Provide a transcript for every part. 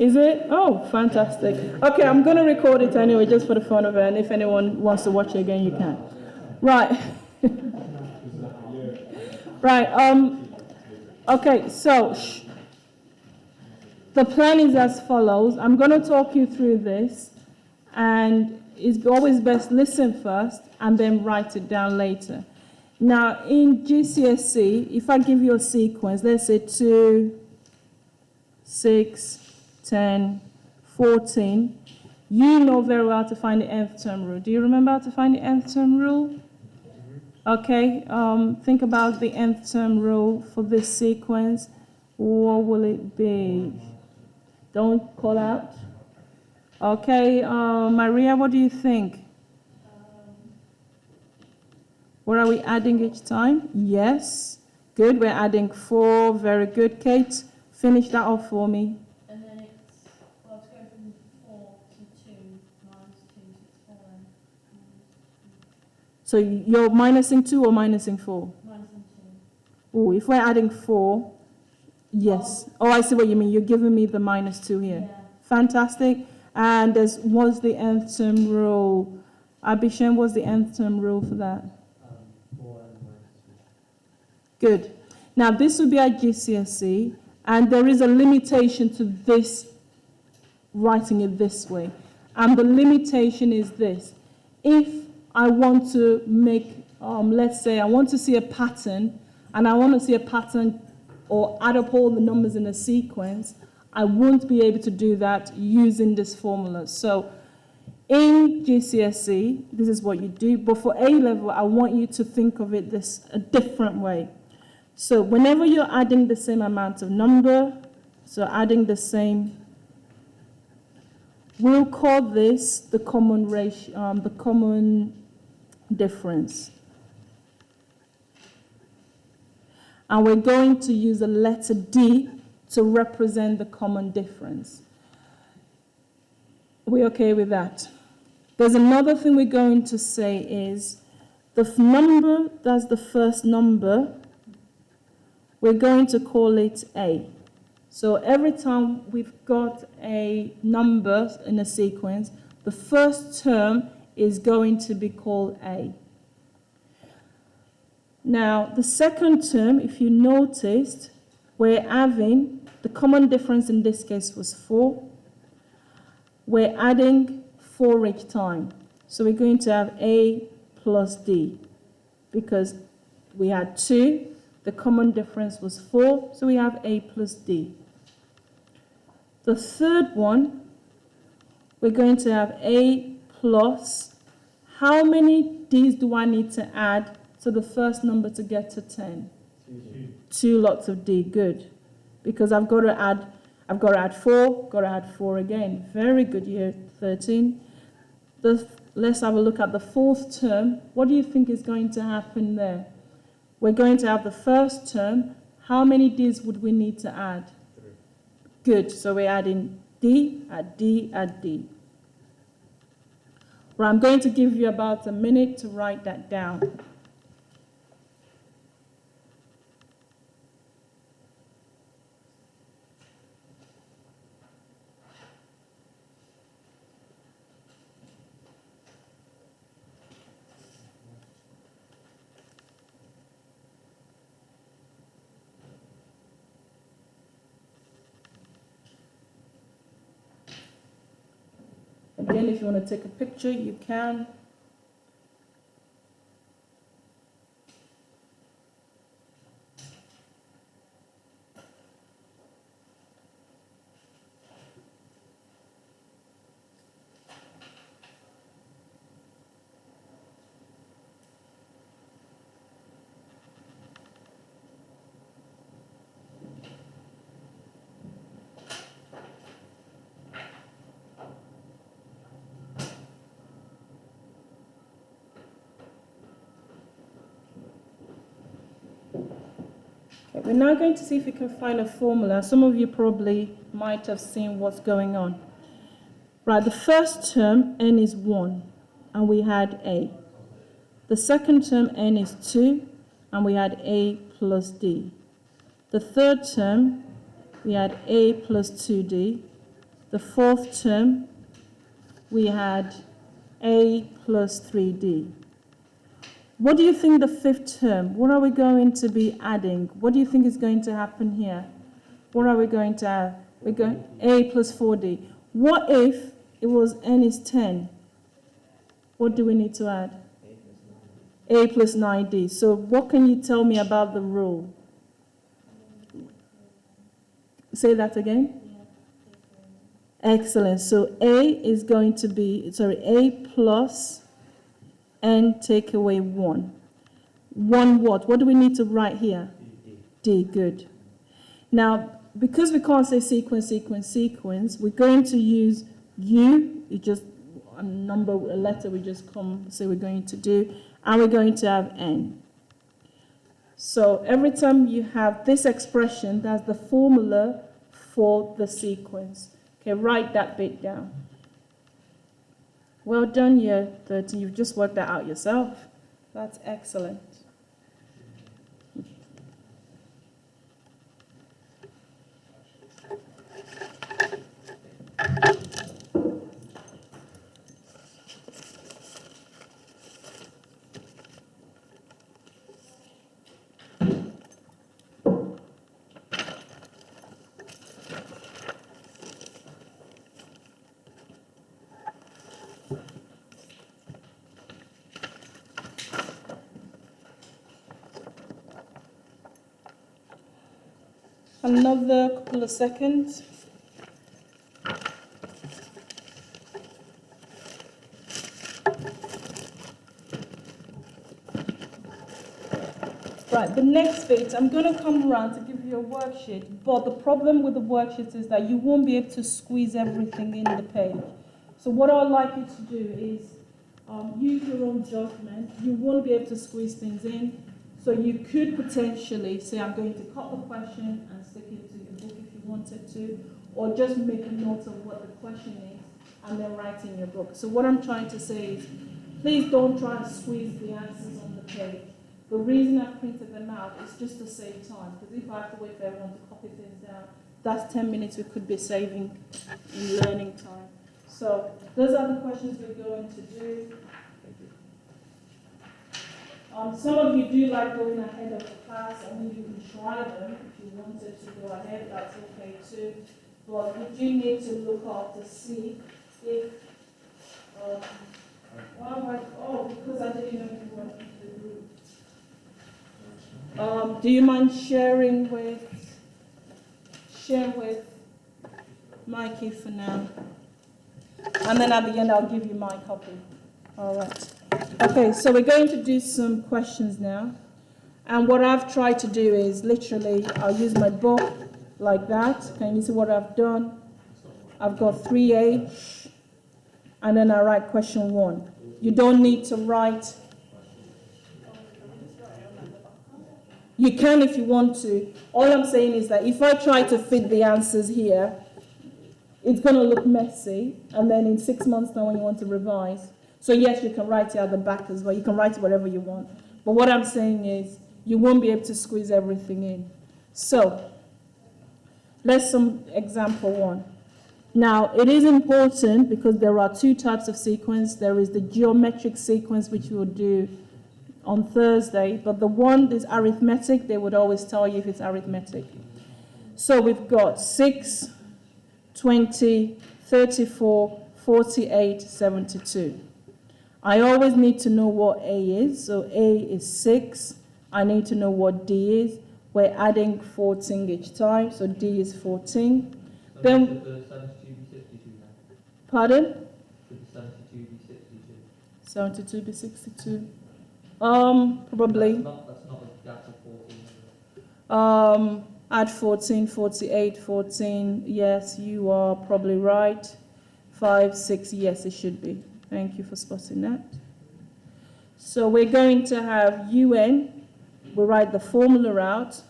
Is it? Oh, fantastic. Okay, I'm going to record it anyway, just for the fun of it, and if anyone wants to watch it again, you can. Right. Right, okay, so the plan is as follows. I'm going to talk you through this, and it's always best listen first and then write it down later. Now, in GCSE, if I give you a sequence, let's say 2, 6, 10, 14, you know very well how to find the nth term rule. Do you remember how to find the nth term rule? Okay, think about the nth term rule for this sequence. What will it be? Don't call out. Okay, Maria, what do you think? What are we adding each time? Yes. Good, we're adding 4. Very good, Kate. Finish that off for me. And then it's going from 4 to 2 minus 2, so it's 4 then. So you're minusing 2 or minusing 4? Minus 2. Oh, if we're adding 4, yes. Oh, I see what you mean. You're giving me the minus 2 here. Yeah. Fantastic. And what's the nth term rule? Abhishan, what's the nth term rule for that? 4 and minus 2. Good. Now, this will be our GCSE, and there is a limitation to this, writing it this way. And the limitation is this. If I want to make, let's say I want to see a pattern, and I want to see a pattern or add up all the numbers in a sequence, I won't be able to do that using this formula. So in GCSE, this is what you do, but for A-level, I want you to think of it a different way. So whenever you're adding the same amount of number, so adding the same, we'll call this the common ratio, the common difference. And we're going to use the letter D to represent the common difference. Are we okay with that? There's another thing we're going to say is the number that's the first number, we're going to call it A. So every time we've got a number in a sequence, the first term is going to be called A. Now, the second term, if you noticed, we're having, the common difference in this case was 4. We're adding 4 each time. So we're going to have A plus D because we had 2. The common difference was 4, so we have A plus D. The third one, we're going to have A plus, how many D's do I need to add to the first number to get to 10? 2 lots of D, good. Because I've got to add 4, got to add 4 again. Very good, year 13. Let's have a look at the fourth term. What do you think is going to happen there? We're going to have the first term. How many D's would we need to add? 3. Good, so we're adding D, add D, add D. Well, I'm going to give you about a minute to write that down. Again, if you want to take a picture, you can. Okay, we're now going to see if we can find a formula. Some of you probably might have seen what's going on. Right, the first term, n is 1, and we had A. The second term, n is 2, and we had A plus D. The third term, we had A plus 2D. The fourth term, we had a plus 3d. What do you think the fifth term, what are we going to be adding? What do you think is going to happen here? What are we going to add? We're going a plus 4d. What if it was n is 10? What do we need to add? A plus 9d. So what can you tell me about the rule? Say that again. Excellent. So a is going to be, a plus n take away 1. 1 what? What do we need to write here? D. Good. Now, because we can't say sequence, we're going to use u. It's just a number, a letter we just come say we're going to do, and we're going to have n. So every time you have this expression, that's the formula for the sequence. Okay, write that bit down. Well done, year 13. You've just worked that out yourself. That's excellent. Another couple of seconds. Right, the next bit, I'm going to come around to give you a worksheet, but the problem with the worksheet is that you won't be able to squeeze everything in the page. So what I'd like you to do is use your own judgment. You won't be able to squeeze things in. So you could potentially say, I'm going to cut the question and stick it to your book if you wanted to, or just make a note of what the question is and then write in your book. So what I'm trying to say is, please don't try and squeeze the answers on the page. The reason I've printed them out is just to save time, because if I have to wait for everyone to copy things down, that's 10 minutes we could be saving in learning time. So those are the questions we're going to do. Some of you do like going ahead of the class, and you can try them if you wanted to go ahead, that's okay too. But you do need to look up to see if, because I didn't know you were in the group. Do you mind sharing with Mikey for now? And then at the end I'll give you my copy. All right. Okay, so we're going to do some questions now. And what I've tried to do is literally, I'll use my book like that. Can you see what I've done? I've got 3A, and then I write question 1. You don't need to write. You can if you want to. All I'm saying is that if I try to fit the answers here, it's going to look messy, and then in 6 months' time when you want to revise. So yes, you can write it at the back as well. You can write whatever you want. But what I'm saying is, you won't be able to squeeze everything in. So, let's some example 1. Now, it is important because there are 2 types of sequence. There is the geometric sequence, which we'll do on Thursday. But the one that's arithmetic, they would always tell you if it's arithmetic. So we've got 6, 20, 34, 48, 72. I always need to know what A is. So A is 6. I need to know what D is. We're adding 14 each time, so D is 14. So Then, should the 72 be 62 then? pardon? Should the 72 be 62? 72 be 62. Probably. That's not a gap of 14, is it? Add 14, 48, 14. Yes, you are probably right. 5, 6. Yes, it should be. Thank you for spotting that. So we're going to have UN. We write the formula out.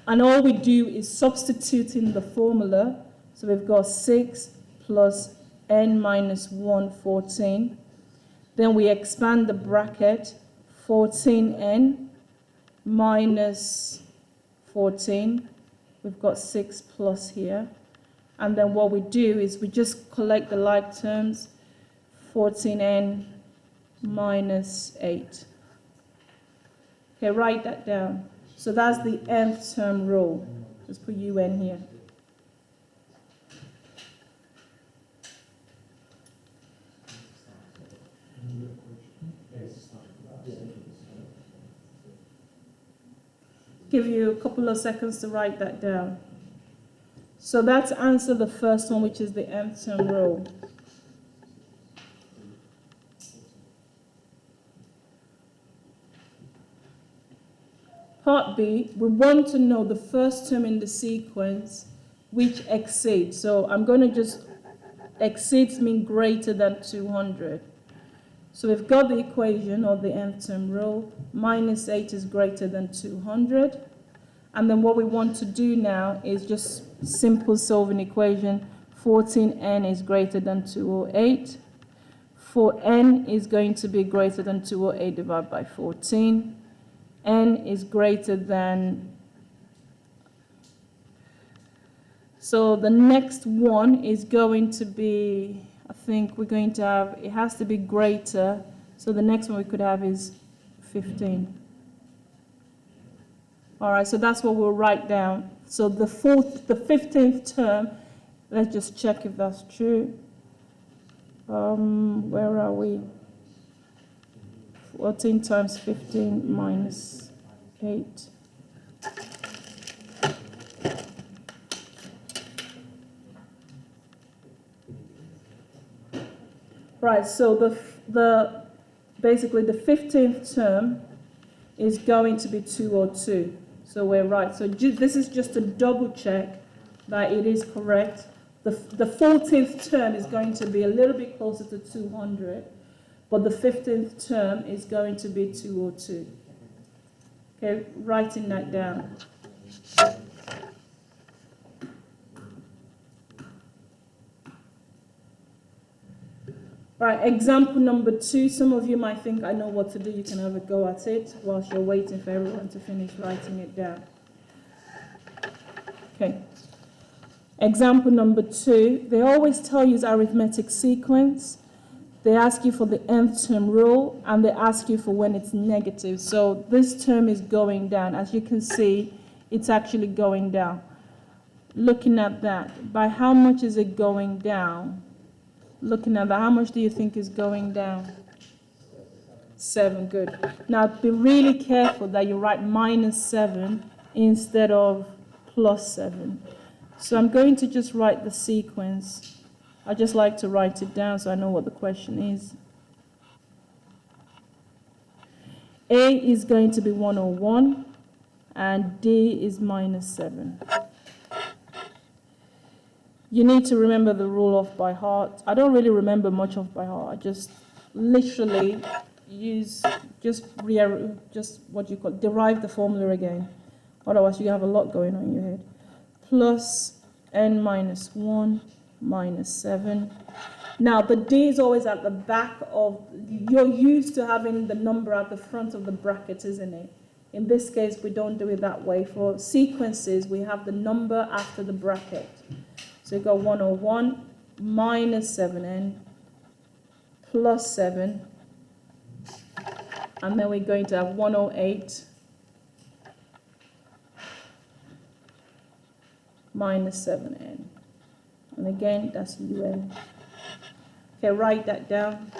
And all we do is substitute in the formula. So we've got 6 plus n minus 1, 14. Then we expand the bracket, 14n minus 14. We've got 6 plus here. And then what we do is we just collect the like terms, 14n minus 8. Okay, write that down. So that's the nth term rule. Just put un here. Give you a couple of seconds to write that down. So that's answer the first one, which is the nth term rule. Part B, we want to know the first term in the sequence which exceeds. So I'm going to just, exceeds mean greater than 200. So we've got the equation of the nth term rule. Minus 8 is greater than 200. And then what we want to do now is just simple solve an equation. 14n is greater than 208. For n is going to be greater than 208 divided by 14. N is greater than, so the next one is going to be, I think we're going to have, it has to be greater, so the next one we could have is 15. All right, so that's what we'll write down. So the 15th term, let's just check if that's true. Where are we? 14 times 15 minus 8. Right, so basically the 15th term is going to be 202. So we're right. So this is just a double check that it is correct. The 14th term is going to be a little bit closer to 200. But the 15th term is going to be 202. Okay, writing that down. Right, example number 2. Some of you might think I know what to do. You can have a go at it whilst you're waiting for everyone to finish writing it down. Okay. Example number 2. They always tell you it's arithmetic sequence. They ask you for the nth term rule, and they ask you for when it's negative. So this term is going down. As you can see, it's actually going down. Looking at that, by how much is it going down? Looking at that, how much do you think is going down? 7, good. Now be really careful that you write minus 7 instead of plus 7. So I'm going to just write the sequence. I just like to write it down so I know what the question is. A is going to be 101, and D is minus 7. You need to remember the rule off by heart. I don't really remember much off by heart. I just literally use, derive the formula again. Otherwise, you have a lot going on in your head. Plus n minus 1 minus 7. Now, the D is always at the back of, you're used to having the number at the front of the bracket, isn't it? In this case, we don't do it that way. For sequences, we have the number after the bracket. So you got 101 minus 7n plus 7. And then we're going to have 108 minus 7n. And again, that's un. Okay, write that down.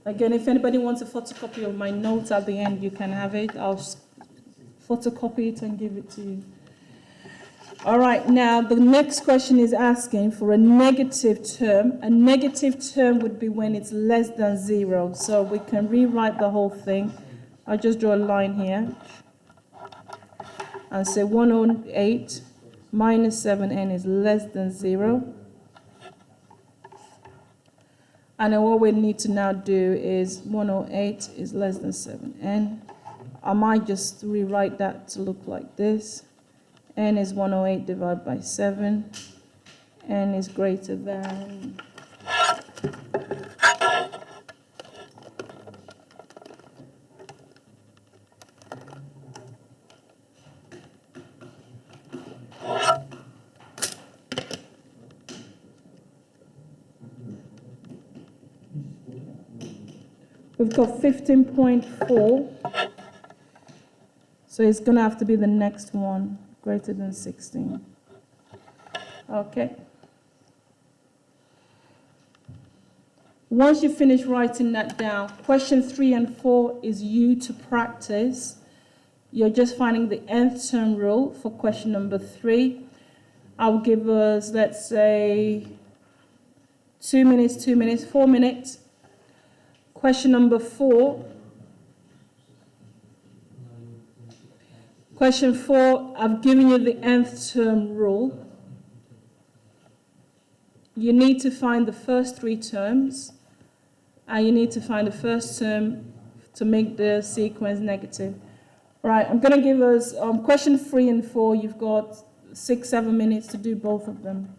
Again, if anybody wants a photocopy of my notes at the end, you can have it. I'll photocopy it and give it to you. All right, now the next question is asking for a negative term. A negative term would be when it's less than 0. So we can rewrite the whole thing. I'll just draw a line here and say 108 minus 7n is less than 0. And then what we need to now do is 108 is less than 7n. I might just rewrite that to look like this. n is 108 divided by 7. N is greater than 15.4. So it's going to have to be the next one, greater than 16. Okay. Once you finish writing that down, question 3 and 4 is you to practice. You're just finding the nth term rule for question number 3. I'll give us, let's say, 2 minutes, 4 minutes. Question number 4. Question 4, I've given you the nth term rule. You need to find the first 3 terms, and you need to find the first term to make the sequence negative. Right, I'm going to give us question 3 and 4. You've got 6-7 minutes to do both of them.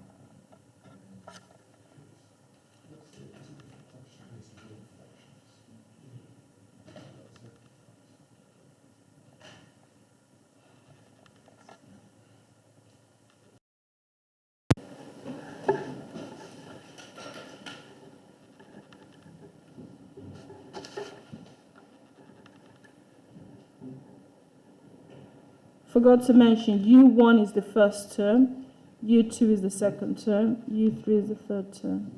Forgot to mention, U1 is the first term, U2 is the second term, U3 is the third term.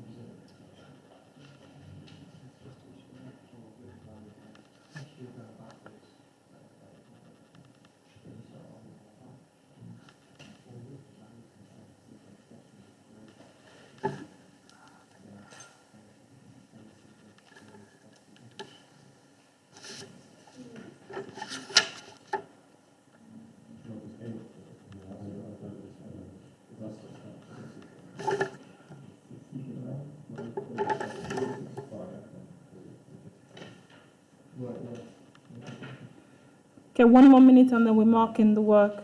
Okay, 1 more minute and then we're marking the work.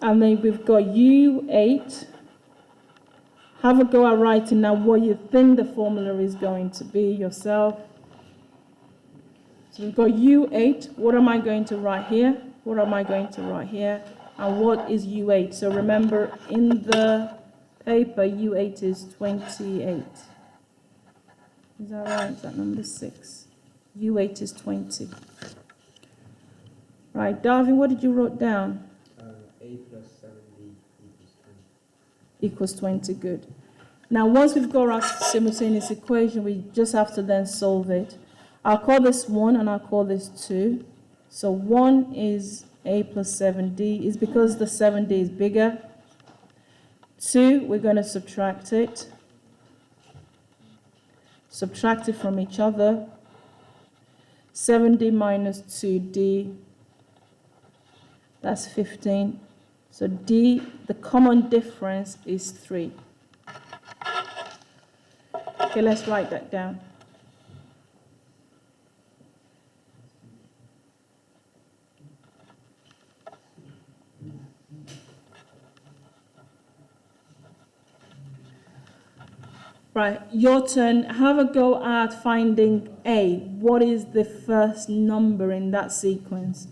And then we've got U8. Have a go at writing now what you think the formula is going to be yourself. So we've got U8. What am I going to write here? What am I going to write here? And what is U8? So remember, in the paper, U8 is 28. Is that right? Is that number 6? U8 is 20. Right, Darwin, what did you write down? A plus 7b Equals 20, good. Now, once we've got our simultaneous equation, we just have to then solve it. I'll call this 1 and I'll call this 2. So 1 is A plus 7d, is because the 7d is bigger. 2, we're going to subtract it. Subtract it from each other. 7d minus 2d, that's 15. So d, the common difference is 3. Okay, let's write that down. Right, your turn. Have a go at finding A. What is the first number in that sequence?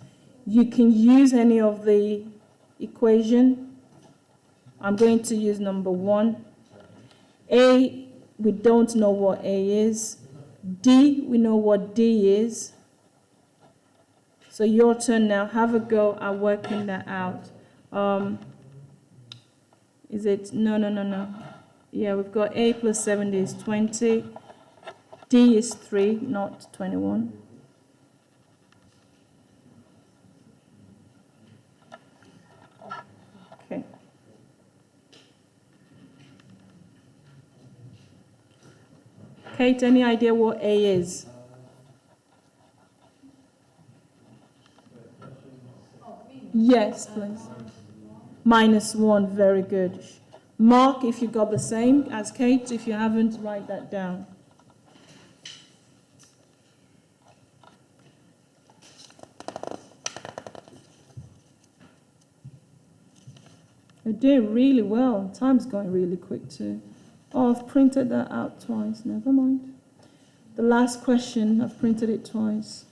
You can use any of the equation. I'm going to use number 1. A, we don't know what A is. D, we know what D is. So your turn now. Have a go at working that out. Is it? No. Yeah, we've got A plus 70 is 20. D is 3, not 21. Okay. Kate, any idea what A is? Yes, please. -1, very good. Mark, if you got the same as Kate. If you haven't, write that down. You're doing really well. Time's going really quick too. Oh, I've printed that out twice. Never mind. The last question, I've printed it twice.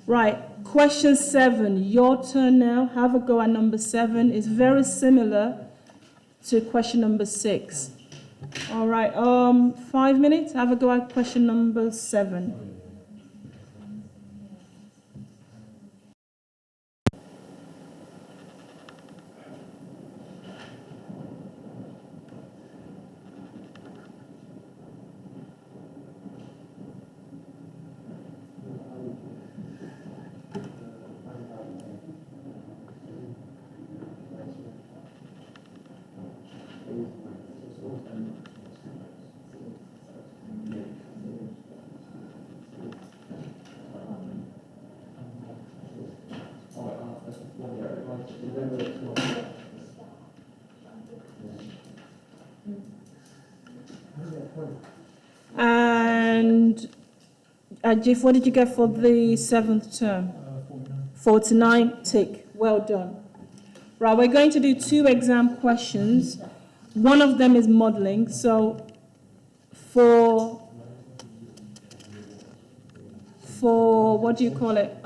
Right, question 7. Your turn now. Have a go at number 7. It's very similar to question number 6. All right, 5 minutes. Have a go at question number 7. And Jeff, what did you get for the 7th term? 49. Tick. Well done. Right, we're going to do 2 exam questions. One of them is modeling. So for what do you call it?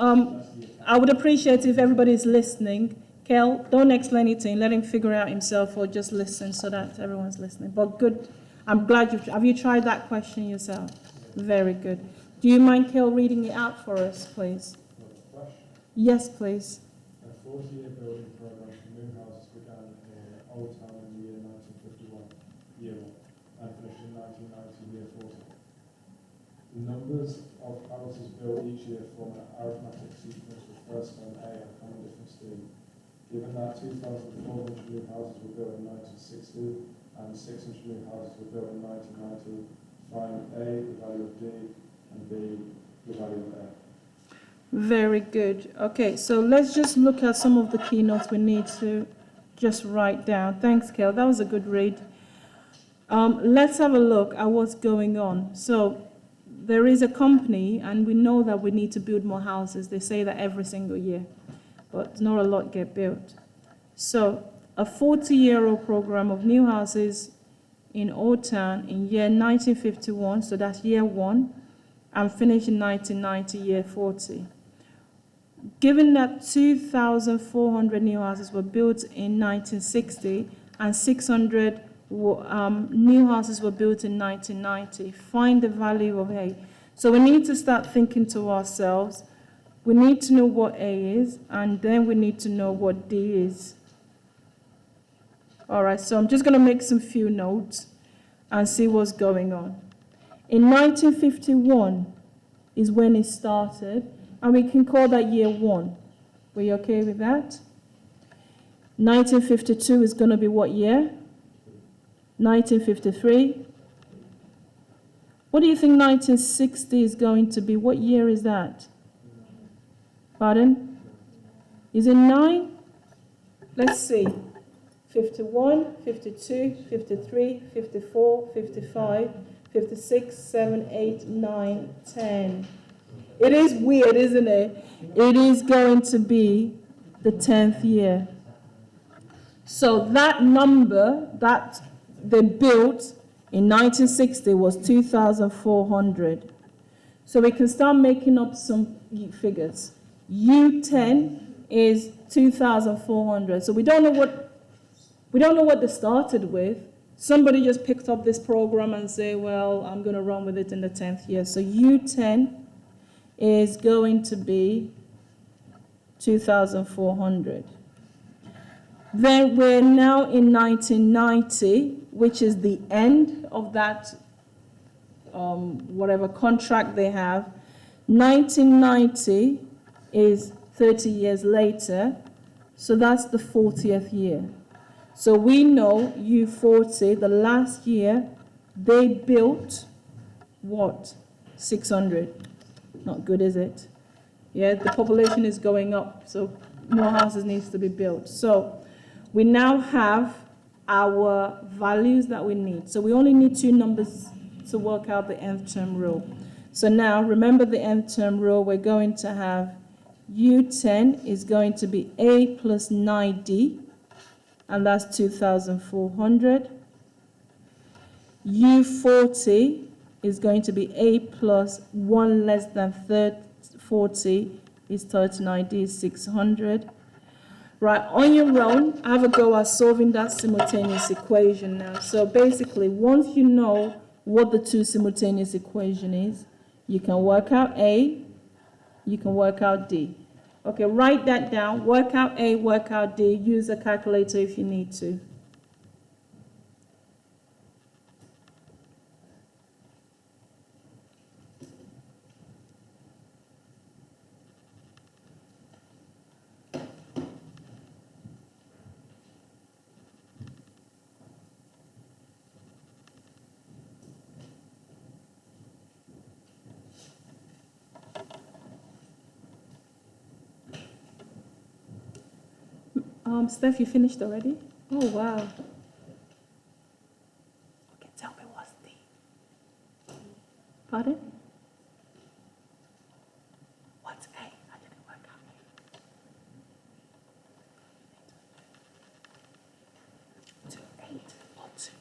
I would appreciate if everybody is listening. Kel, don't explain anything. Let him figure it out himself, or just listen so that everyone's listening. But good. I'm glad have you tried that question yourself? Very good. Do you mind, Kel, reading it out for us, please? Yes, please. A 40-year building program for new houses began in Old Town in the year 1951, year 1, and finished in 1990, year 40. The numbers of houses built each year form an arithmetic sequence with first term A and common difference D. Given that 2,400 new houses were built in 1960 and 600 new houses were built in 1990, find A, the value of D, and B, the value of A. Very good. Okay, so let's just look at some of the keynotes we need to just write down. Thanks, Kel. That was a good read. Let's have a look at what's going on. So there is a company, and we know that we need to build more houses. They say that every single year, but not a lot get built. So a 40-year-old program of new houses in Old Town in year 1951, so that's year 1, and finished in 1990, year 40. Given that 2,400 new houses were built in 1960 and 600 new houses were built in 1990, find the value of A. So we need to start thinking to ourselves, we need to know what A is, and then we need to know what D is. All right, so I'm just going to make some few notes and see what's going on. In 1951 is when it started, and we can call that year 1. Were you okay with that? 1952 is going to be what year? 1953. What do you think 1960 is going to be? What year is that? Pardon? Is it 9? Let's see. 51, 52, 53, 54, 55, 56, 7, 8, 9, 10. It is weird, isn't it? It is going to be the 10th year. So that number that they built in 1960 was 2,400. So we can start making up some figures. U10 is 2,400. So we don't know what they started with. Somebody just picked up this program and say, well, I'm going to run with it in the 10th year. So U10 is going to be 2,400. Then we're now in 1990, which is the end of that whatever contract they have. 1990 is 30 years later, so that's the 40th year. So we know U40, the last year, they built what? 600. Not good, is it? Yeah, the population is going up, so more houses needs to be built. So we now have our values that we need. So we only need 2 numbers to work out the nth term rule. So now, remember the nth term rule, we're going to have U10 is going to be A plus 9D, and that's 2,400. U40 is going to be A plus 1 less than 40 is 39D, is 600. Right, on your own, have a go at solving that simultaneous equation now. So basically, once you know what the two simultaneous equation is, you can work out A, you can work out D. Okay, write that down. Work out A, work out D. Use a calculator if you need to. Steph, you finished already? Oh, wow. Okay, tell me what's D. Pardon? What's A? I didn't work out A. 2, 8 or 2,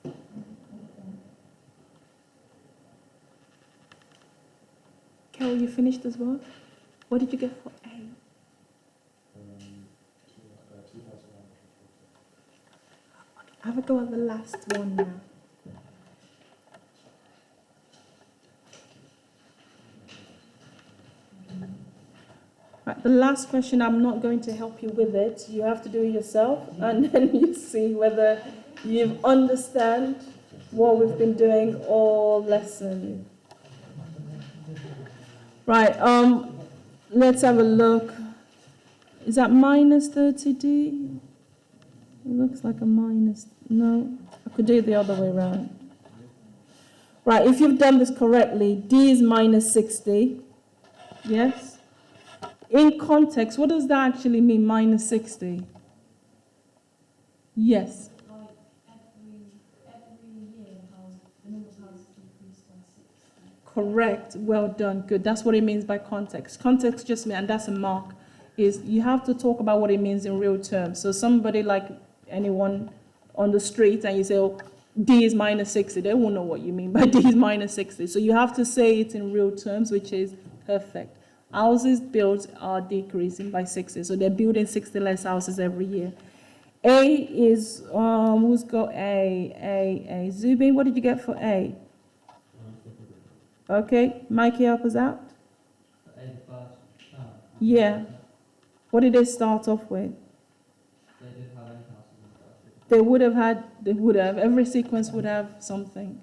9. Carol, you finished as well? What did you get for A? 2,140. Have a go at the last one now. Right, the last question, I'm not going to help you with it. You have to do it yourself, and then you see whether you understand what we've been doing all lesson. Right, let's have a look. Is that minus 30D? It looks like a minus. No, I could do it the other way around. Right, if you've done this correctly, D is minus 60. Yes? In context, what does that actually mean, minus 60? Yes. Like every year, how the number of houses decreased by 60. Correct. Well done. Good. That's what it means by context. Context just means, and that's a mark, is you have to talk about what it means in real terms. So somebody like anyone on the street and you say, oh, D is minus 60, they won't know what you mean by D is minus 60. So you have to say it in real terms, which is perfect. Houses built are decreasing by 60, so they're building 60 less houses every year. A is, who's got A? Zubin, what did you get for A? Okay, Mikey, help us out. Yeah. What did they start off with? They didn't have any houses in the first year. They would have, every sequence would have something.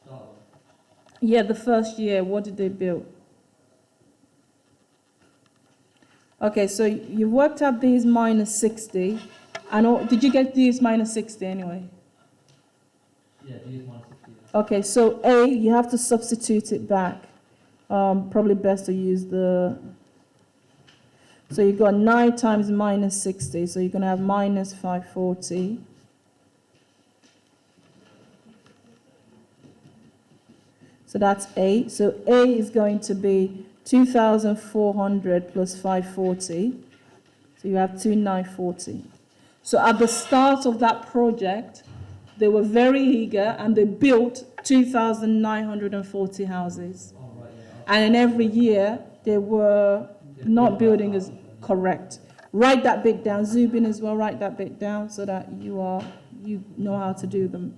Start with. Yeah, the first year, what did they build? Okay, so you've worked out these minus 60, and did you get these minus 60 anyway? Yeah, D is minus 60. Okay, so A, you have to substitute it back. Probably best to use the... So you've got 9 times minus 60, so you're going to have minus 540. So that's A. So A is going to be 2,400 plus 540. So you have 2,940. So at the start of that project, they were very eager and they built 2,940 houses. Oh, right, yeah. And in every year, they were not building as correct. Write that bit down. Zubin as well, write that bit down so that you know how to do them.